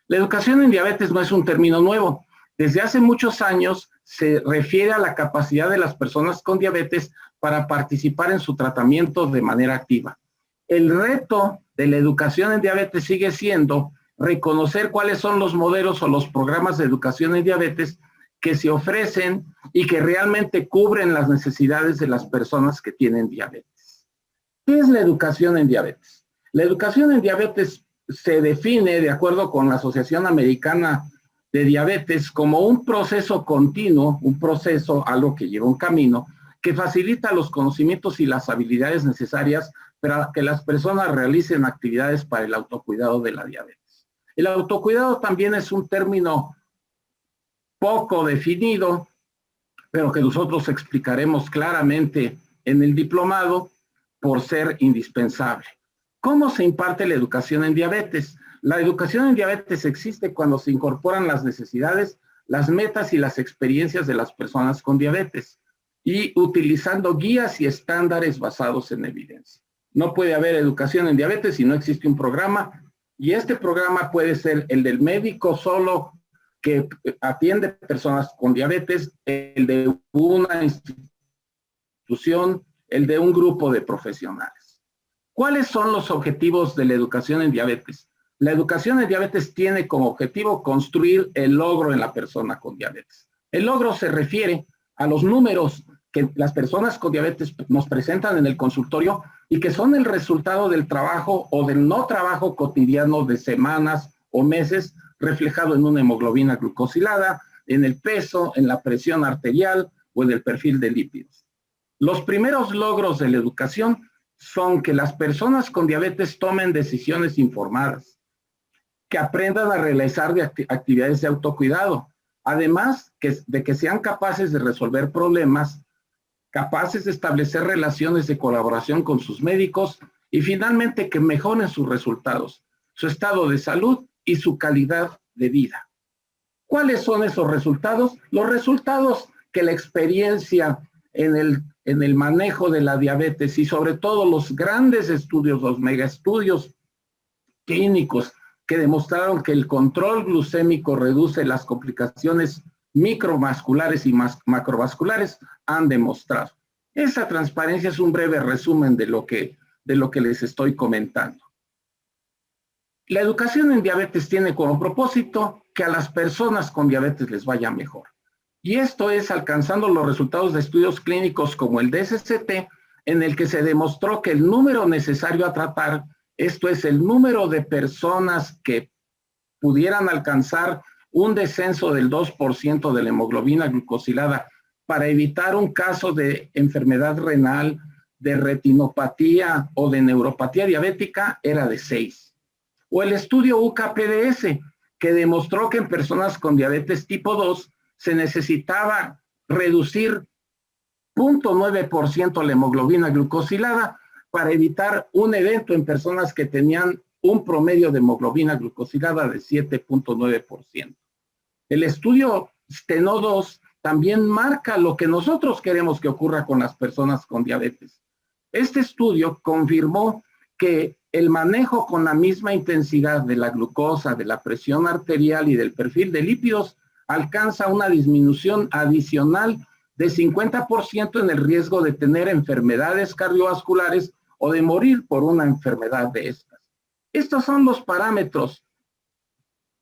La educación en diabetes no es un término nuevo. Desde hace muchos años se refiere a la capacidad de las personas con diabetes para participar en su tratamiento de manera activa. El reto de la educación en diabetes sigue siendo reconocer cuáles son los modelos o los programas de educación en diabetes que se ofrecen y que realmente cubren las necesidades de las personas que tienen diabetes. ¿Qué es la educación en diabetes? La educación en diabetes se define, de acuerdo con la Asociación Americana de Diabetes, como un proceso continuo, un proceso, algo que lleva un camino, que facilita los conocimientos y las habilidades necesarias para que las personas realicen actividades para el autocuidado de la diabetes. El autocuidado también es un término poco definido, pero que nosotros explicaremos claramente en el diplomado por ser indispensable. ¿Cómo se imparte la educación en diabetes? La educación en diabetes existe cuando se incorporan las necesidades, las metas y las experiencias de las personas con diabetes y utilizando guías y estándares basados en evidencia. No puede haber educación en diabetes si no existe un programa, y este programa puede ser el del médico solo que atiende personas con diabetes, el de una institución, el de un grupo de profesionales. ¿Cuáles son los objetivos de la educación en diabetes? La educación en diabetes tiene como objetivo construir el logro en la persona con diabetes. El logro se refiere a los números que las personas con diabetes nos presentan en el consultorio y que son el resultado del trabajo o del no trabajo cotidiano de semanas o meses, reflejado en una hemoglobina glucosilada, en el peso, en la presión arterial o en el perfil de lípidos. Los primeros logros de la educación son que las personas con diabetes tomen decisiones informadas, que aprendan a realizar actividades de autocuidado, además de que sean capaces de resolver problemas, capaces de establecer relaciones de colaboración con sus médicos y finalmente que mejoren sus resultados, su estado de salud y su calidad de vida. ¿Cuáles son esos resultados? Los resultados que la experiencia en el manejo de la diabetes y sobre todo los grandes estudios, los megaestudios clínicos que demostraron que el control glucémico reduce las complicaciones microvasculares y macrovasculares han demostrado. Esa transparencia es un breve resumen de lo que les estoy comentando. La educación en diabetes tiene como propósito que a las personas con diabetes les vaya mejor. Y esto es alcanzando los resultados de estudios clínicos como el DSCT, en el que se demostró que el número necesario a tratar, esto es el número de personas que pudieran alcanzar un descenso del 2% de la hemoglobina glucosilada para evitar un caso de enfermedad renal, de retinopatía o de neuropatía diabética, era de 6. O el estudio UCA-PDS, que demostró que en personas con diabetes tipo 2 se necesitaba reducir 0.9% la hemoglobina glucosilada para evitar un evento en personas que tenían un promedio de hemoglobina glucosilada de 7.9%. El estudio STENO2 también marca lo que nosotros queremos que ocurra con las personas con diabetes. Este estudio confirmó que el manejo con la misma intensidad de la glucosa, de la presión arterial y del perfil de lípidos alcanza una disminución adicional de 50% en el riesgo de tener enfermedades cardiovasculares o de morir por una enfermedad de estas. Estos son los parámetros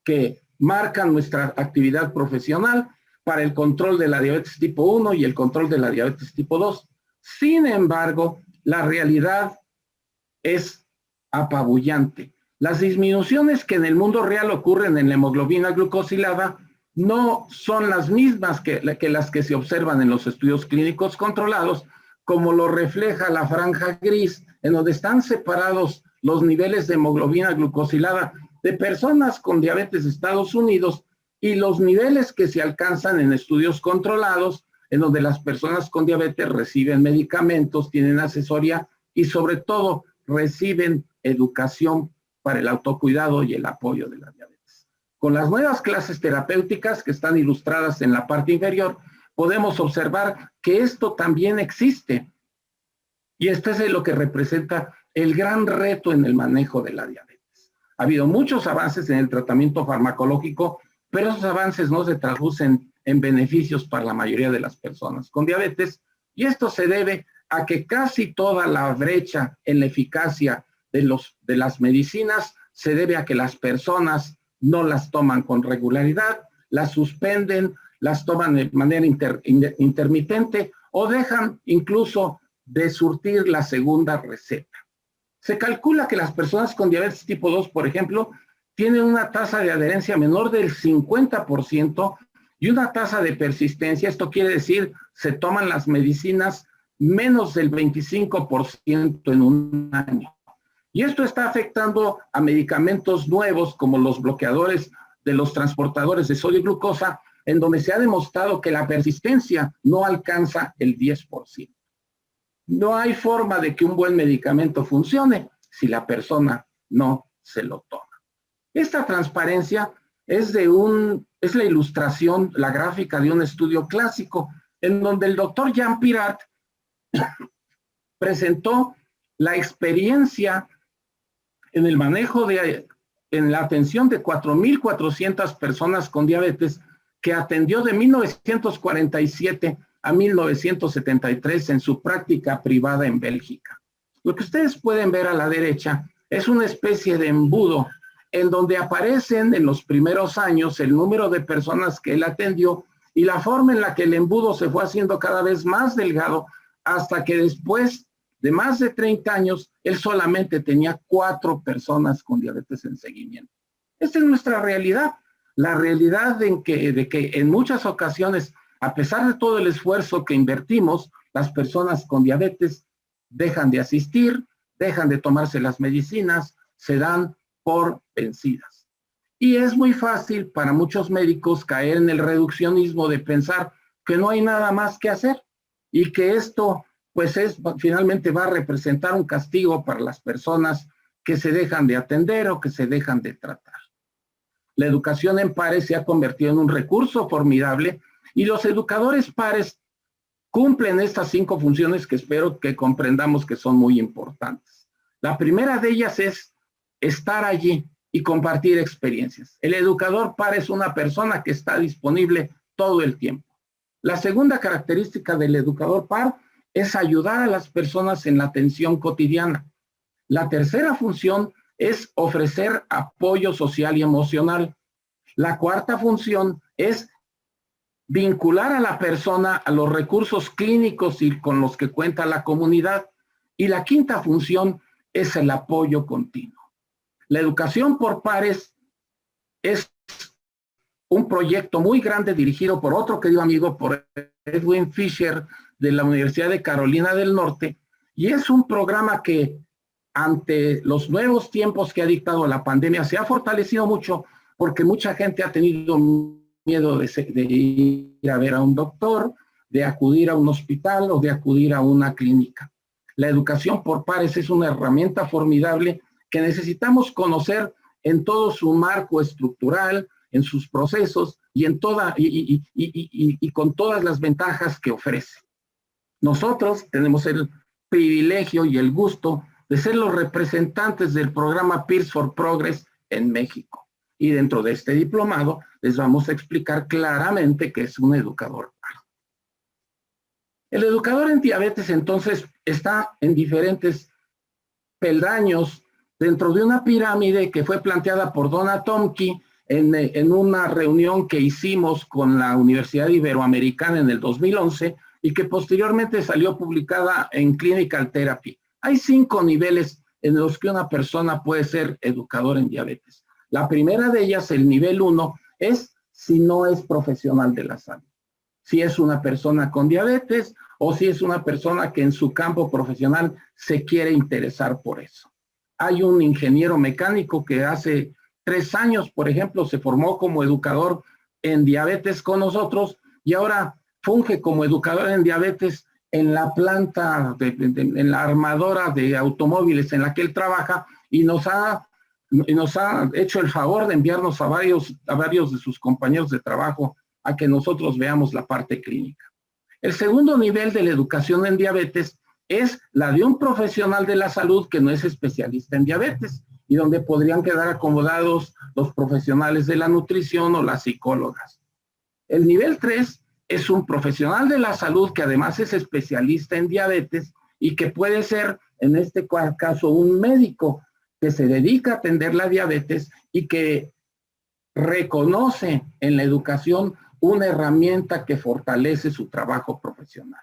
que marcan nuestra actividad profesional para el control de la diabetes tipo 1 y el control de la diabetes tipo 2. Sin embargo, la realidad es apabullante. Las disminuciones que en el mundo real ocurren en la hemoglobina glucosilada no son las mismas que las que se observan en los estudios clínicos controlados, como lo refleja la franja gris, en donde están separados los niveles de hemoglobina glucosilada de personas con diabetes de Estados Unidos y los niveles que se alcanzan en estudios controlados, en donde las personas con diabetes reciben medicamentos, tienen asesoría y sobre todo reciben educación para el autocuidado y el apoyo de la diabetes. Con las nuevas clases terapéuticas que están ilustradas en la parte inferior, podemos observar que esto también existe. Y esto es lo que representa el gran reto en el manejo de la diabetes. Ha habido muchos avances en el tratamiento farmacológico, pero esos avances no se traducen en beneficios para la mayoría de las personas con diabetes, y esto se debe a que casi toda la brecha en la eficacia de las medicinas se debe a que las personas no las toman con regularidad, las suspenden, las toman de manera intermitente o dejan incluso de surtir la segunda receta. Se calcula que las personas con diabetes tipo 2, por ejemplo, tienen una tasa de adherencia menor del 50% y una tasa de persistencia, esto quiere decir, se toman las medicinas menos del 25% en un año. Y esto está afectando a medicamentos nuevos como los bloqueadores de los transportadores de sodio y glucosa, en donde se ha demostrado que la persistencia no alcanza el 10%. No hay forma de que un buen medicamento funcione si la persona no se lo toma. Esta transparencia es la ilustración, la gráfica de un estudio clásico, en donde el doctor Jean Pirat presentó la experiencia en el manejo en la atención de 4,400 personas con diabetes que atendió de 1947 a 1973 en su práctica privada en Bélgica. Lo que ustedes pueden ver a la derecha es una especie de embudo en donde aparecen en los primeros años el número de personas que él atendió y la forma en la que el embudo se fue haciendo cada vez más delgado hasta que después de más de 30 años, él solamente tenía 4 personas con diabetes en seguimiento. Esta es nuestra realidad, la realidad de que en muchas ocasiones, a pesar de todo el esfuerzo que invertimos, las personas con diabetes dejan de asistir, dejan de tomarse las medicinas, se dan por vencidas. Y es muy fácil para muchos médicos caer en el reduccionismo de pensar que no hay nada más que hacer y que esto pues finalmente va a representar un castigo para las personas que se dejan de atender o que se dejan de tratar. La educación en pares se ha convertido en un recurso formidable y los educadores pares cumplen estas 5 funciones que espero que comprendamos que son muy importantes. La primera de ellas es estar allí y compartir experiencias. El educador par es una persona que está disponible todo el tiempo. La segunda característica del educador par es ayudar a las personas en la atención cotidiana. La tercera función es ofrecer apoyo social y emocional. La cuarta función es vincular a la persona a los recursos clínicos y con los que cuenta la comunidad. Y la quinta función es el apoyo continuo. La educación por pares es un proyecto muy grande dirigido por otro querido amigo, por Edwin Fisher, de la Universidad de Carolina del Norte, y es un programa que ante los nuevos tiempos que ha dictado la pandemia se ha fortalecido mucho porque mucha gente ha tenido miedo de ir a ver a un doctor, de acudir a un hospital o de acudir a una clínica. La educación por pares es una herramienta formidable que necesitamos conocer en todo su marco estructural, en sus procesos y con todas las ventajas que ofrece. Nosotros tenemos el privilegio y el gusto de ser los representantes del programa Peers for Progress en México. Y dentro de este diplomado les vamos a explicar claramente qué es un educador. El educador en diabetes entonces está en diferentes peldaños dentro de una pirámide que fue planteada por Donna Tomke en una reunión que hicimos con la Universidad Iberoamericana en el 2011 y que posteriormente salió publicada en Clinical Therapy. Hay 5 niveles en los que una persona puede ser educador en diabetes. La primera de ellas, el nivel 1, es si no es profesional de la salud. Si es una persona con diabetes o si es una persona que en su campo profesional se quiere interesar por eso. Hay un ingeniero mecánico que hace 3 años, por ejemplo, se formó como educador en diabetes con nosotros y ahora funge como educador en diabetes en la planta, en la armadora de automóviles en la que él trabaja y nos ha hecho el favor de enviarnos a varios de sus compañeros de trabajo a que nosotros veamos la parte clínica. El segundo nivel de la educación en diabetes es la de un profesional de la salud que no es especialista en diabetes. y donde podrían quedar acomodados los profesionales de la nutrición o las psicólogas. El nivel 3 es un profesional de la salud que además es especialista en diabetes y que puede ser, en este caso, un médico que se dedica a atender la diabetes y que reconoce en la educación una herramienta que fortalece su trabajo profesional.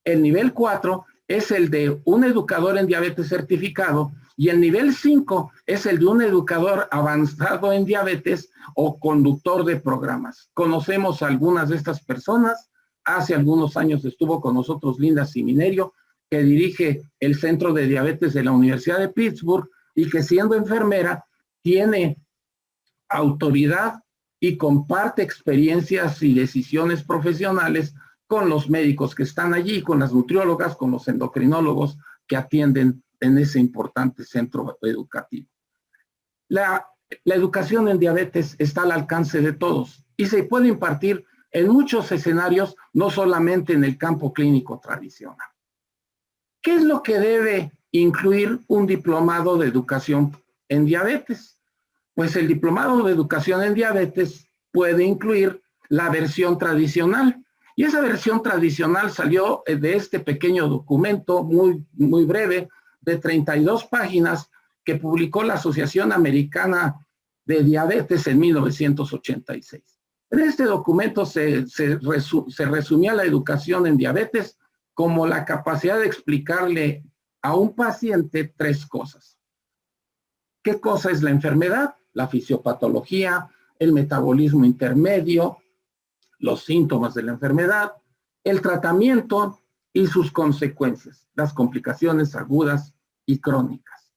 El nivel 4 es el de un educador en diabetes certificado y el nivel 5 es el de un educador avanzado en diabetes o conductor de programas. Conocemos a algunas de estas personas. Hace algunos años estuvo con nosotros Linda Siminerio, que dirige el Centro de Diabetes de la Universidad de Pittsburgh y que siendo enfermera tiene autoridad y comparte experiencias y decisiones profesionales con los médicos que están allí, con las nutriólogas, con los endocrinólogos que atienden en ese importante centro educativo. La educación en diabetes está al alcance de todos y se puede impartir en muchos escenarios, no solamente en el campo clínico tradicional. ¿Qué es lo que debe incluir un diplomado de educación en diabetes? Pues el diplomado de educación en diabetes puede incluir la versión tradicional. Y esa versión tradicional salió de este pequeño documento muy breve de 32 páginas que publicó la Asociación Americana de Diabetes en 1986. En este documento se resumía la educación en diabetes como la capacidad de explicarle a un paciente 3 cosas. ¿Qué cosa es la enfermedad? La fisiopatología, el metabolismo intermedio, los síntomas de la enfermedad, el tratamiento y sus consecuencias, las complicaciones agudas y crónicas.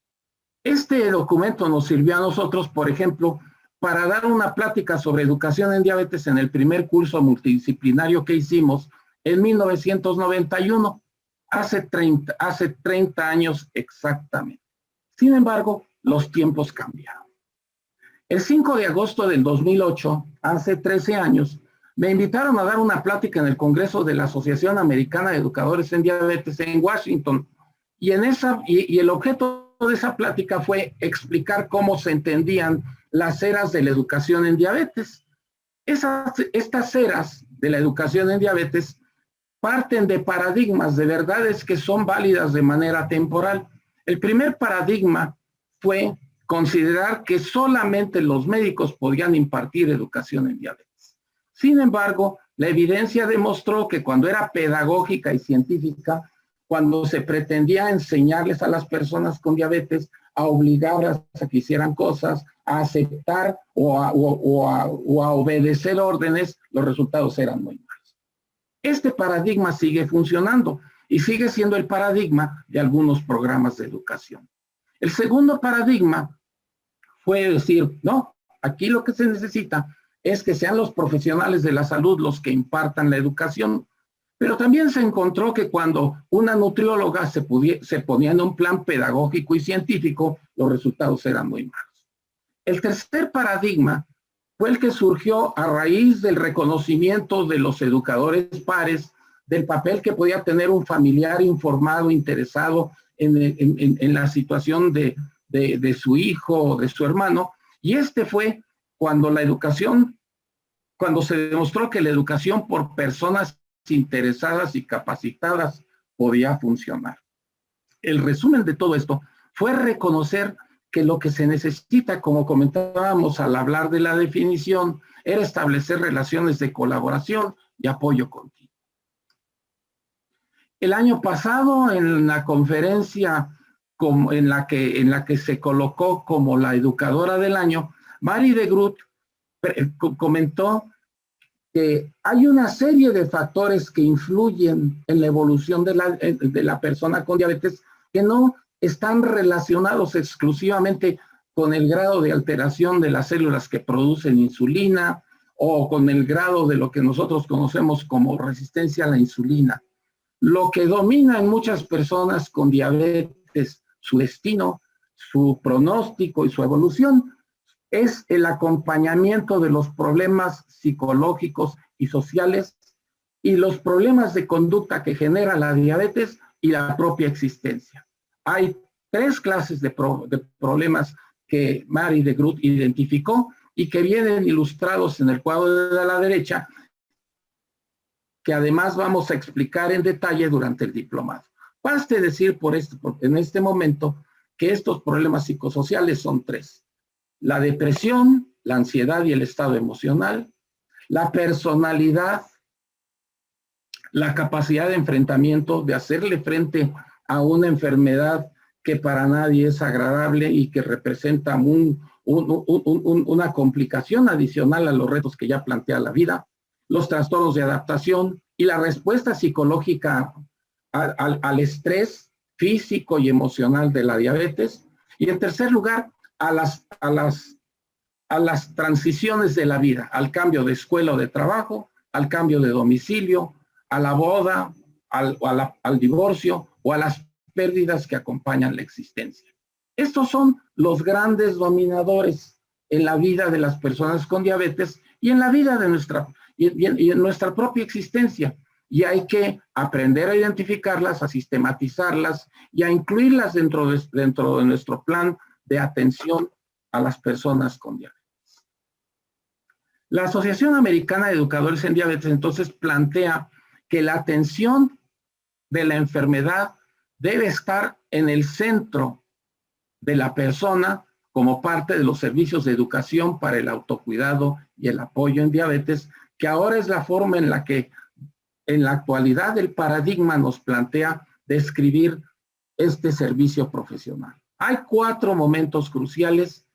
Este documento nos sirvió a nosotros, por ejemplo, para dar una plática sobre educación en diabetes en el primer curso multidisciplinario que hicimos en 1991, hace 30 años exactamente. Sin embargo, los tiempos cambiaron. El 5 de agosto del 2008, hace 13 años, me invitaron a dar una plática en el Congreso de la Asociación Americana de Educadores en Diabetes en Washington. Y el objeto de esa plática fue explicar cómo se entendían las eras de la educación en diabetes. Estas eras de la educación en diabetes parten de paradigmas, de verdades que son válidas de manera temporal. El primer paradigma fue considerar que solamente los médicos podían impartir educación en diabetes. Sin embargo, la evidencia demostró que cuando era pedagógica y científica, cuando se pretendía enseñarles a las personas con diabetes, a obligarlas a que hicieran cosas, a aceptar o a obedecer órdenes, los resultados eran muy malos. Este paradigma sigue funcionando y sigue siendo el paradigma de algunos programas de educación. El segundo paradigma fue decir, no, aquí lo que se necesita es que sean los profesionales de la salud los que impartan la educación. Pero también se encontró que cuando una nutrióloga se ponía en un plan pedagógico y científico, los resultados eran muy malos. El tercer paradigma fue el que surgió a raíz del reconocimiento de los educadores pares del papel que podía tener un familiar informado, interesado en la situación de su hijo o de su hermano. Y este fue cuando se demostró que la educación por personas interesadas y capacitadas podía funcionar. El resumen de todo esto fue reconocer que lo que se necesita, como comentábamos al hablar de la definición, era establecer relaciones de colaboración y apoyo continuo. El año pasado, en la conferencia en la que se colocó como la educadora del año, Mari de Groot comentó que hay una serie de factores que influyen en la evolución de la persona con diabetes que no están relacionados exclusivamente con el grado de alteración de las células que producen insulina o con el grado de lo que nosotros conocemos como resistencia a la insulina. Lo que domina en muchas personas con diabetes, su destino, su pronóstico y su evolución, es el acompañamiento de los problemas psicológicos y sociales y los problemas de conducta que genera la diabetes y la propia existencia. Hay tres clases de problemas que Mary de Groot identificó y que vienen ilustrados en el cuadro de la derecha, que además vamos a explicar en detalle durante el diplomado. Baste decir en este momento que estos problemas psicosociales son tres: la depresión, la ansiedad y el estado emocional, la personalidad, la capacidad de enfrentamiento, de hacerle frente a una enfermedad que para nadie es agradable y que representa una complicación adicional a los retos que ya plantea la vida, los trastornos de adaptación y la respuesta psicológica al estrés físico y emocional de la diabetes. Y en tercer lugar, a las transiciones de la vida, al cambio de escuela o de trabajo, al cambio de domicilio, a la boda, al divorcio o a las pérdidas que acompañan la existencia. Estos son los grandes dominadores en la vida de las personas con diabetes y en la vida de en nuestra propia existencia. Y hay que aprender a identificarlas, a sistematizarlas y a incluirlas dentro de nuestro plan de atención a las personas con diabetes. La Asociación Americana de Educadores en Diabetes entonces plantea que la atención de la enfermedad debe estar en el centro de la persona como parte de los servicios de educación para el autocuidado y el apoyo en diabetes, que ahora es la forma en la que en la actualidad el paradigma nos plantea describir este servicio profesional. Hay 4 momentos cruciales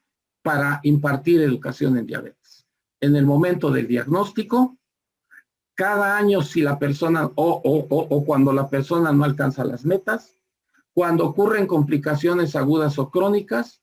para impartir educación en diabetes. En el momento del diagnóstico, cada año si la persona o cuando la persona no alcanza las metas, cuando ocurren complicaciones agudas o crónicas,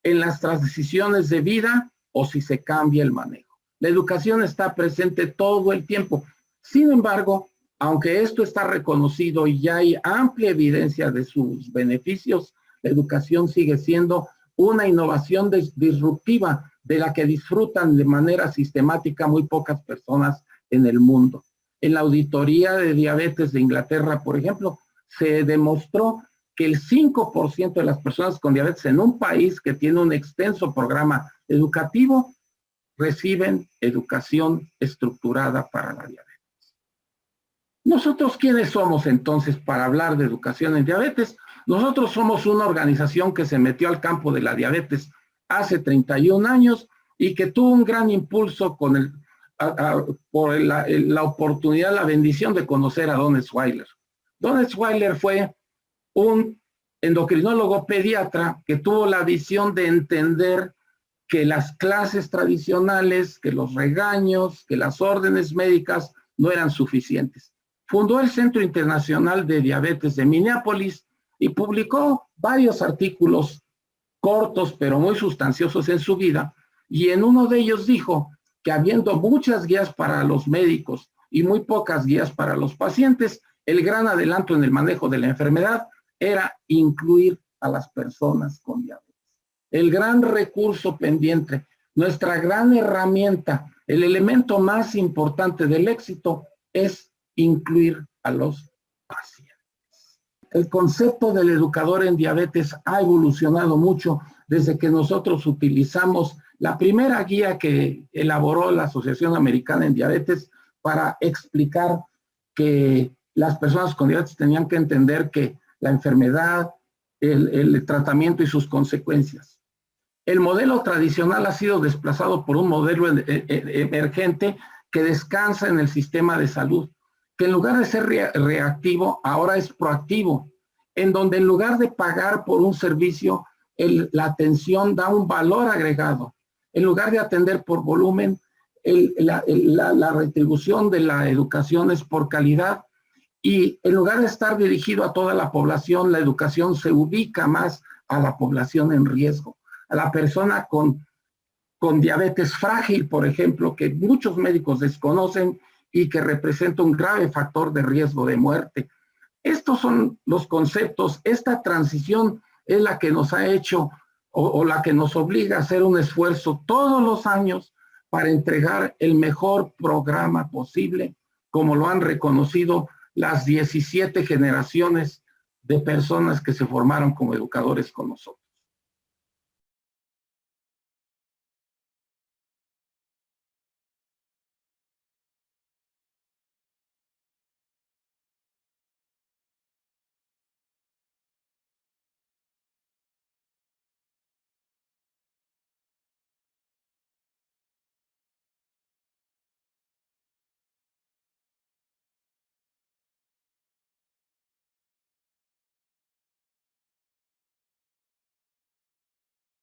en las transiciones de vida o si se cambia el manejo. La educación está presente todo el tiempo. Sin embargo, aunque esto está reconocido y ya hay amplia evidencia de sus beneficios, la educación sigue siendo una innovación disruptiva de la que disfrutan de manera sistemática muy pocas personas en el mundo. En la auditoría de diabetes de Inglaterra, por ejemplo, se demostró que el 5% de las personas con diabetes en un país que tiene un extenso programa educativo reciben educación estructurada para la diabetes. ¿Nosotros quiénes somos entonces para hablar de educación en diabetes? Nosotros somos una organización que se metió al campo de la diabetes hace 31 años y que tuvo un gran impulso con por la oportunidad, la bendición de conocer a Don Swiler. Don Swiler fue un endocrinólogo pediatra que tuvo la visión de entender que las clases tradicionales, que los regaños, que las órdenes médicas no eran suficientes. Fundó el Centro Internacional de Diabetes de Minneapolis y publicó varios artículos cortos pero muy sustanciosos en su vida, y en uno de ellos dijo que habiendo muchas guías para los médicos y muy pocas guías para los pacientes, el gran adelanto en el manejo de la enfermedad era incluir a las personas con diabetes. El gran recurso pendiente, nuestra gran herramienta, el elemento más importante del éxito es incluir a los pacientes. El concepto del educador en diabetes ha evolucionado mucho desde que nosotros utilizamos la primera guía que elaboró la Asociación Americana en Diabetes para explicar que las personas con diabetes tenían que entender que la enfermedad, el tratamiento y sus consecuencias. El modelo tradicional ha sido desplazado por un modelo emergente que descansa en el sistema de salud, que en lugar de ser reactivo, ahora es proactivo, en donde en lugar de pagar por un servicio, la atención da un valor agregado. En lugar de atender por volumen, la retribución de la educación es por calidad, y en lugar de estar dirigido a toda la población, la educación se ubica más a la población en riesgo, a la persona con diabetes frágil, por ejemplo, que muchos médicos desconocen y que representa un grave factor de riesgo de muerte. Estos son los conceptos. Esta transición es la que nos ha hecho o la que nos obliga a hacer un esfuerzo todos los años para entregar el mejor programa posible, como lo han reconocido las 17 generaciones de personas que se formaron como educadores con nosotros.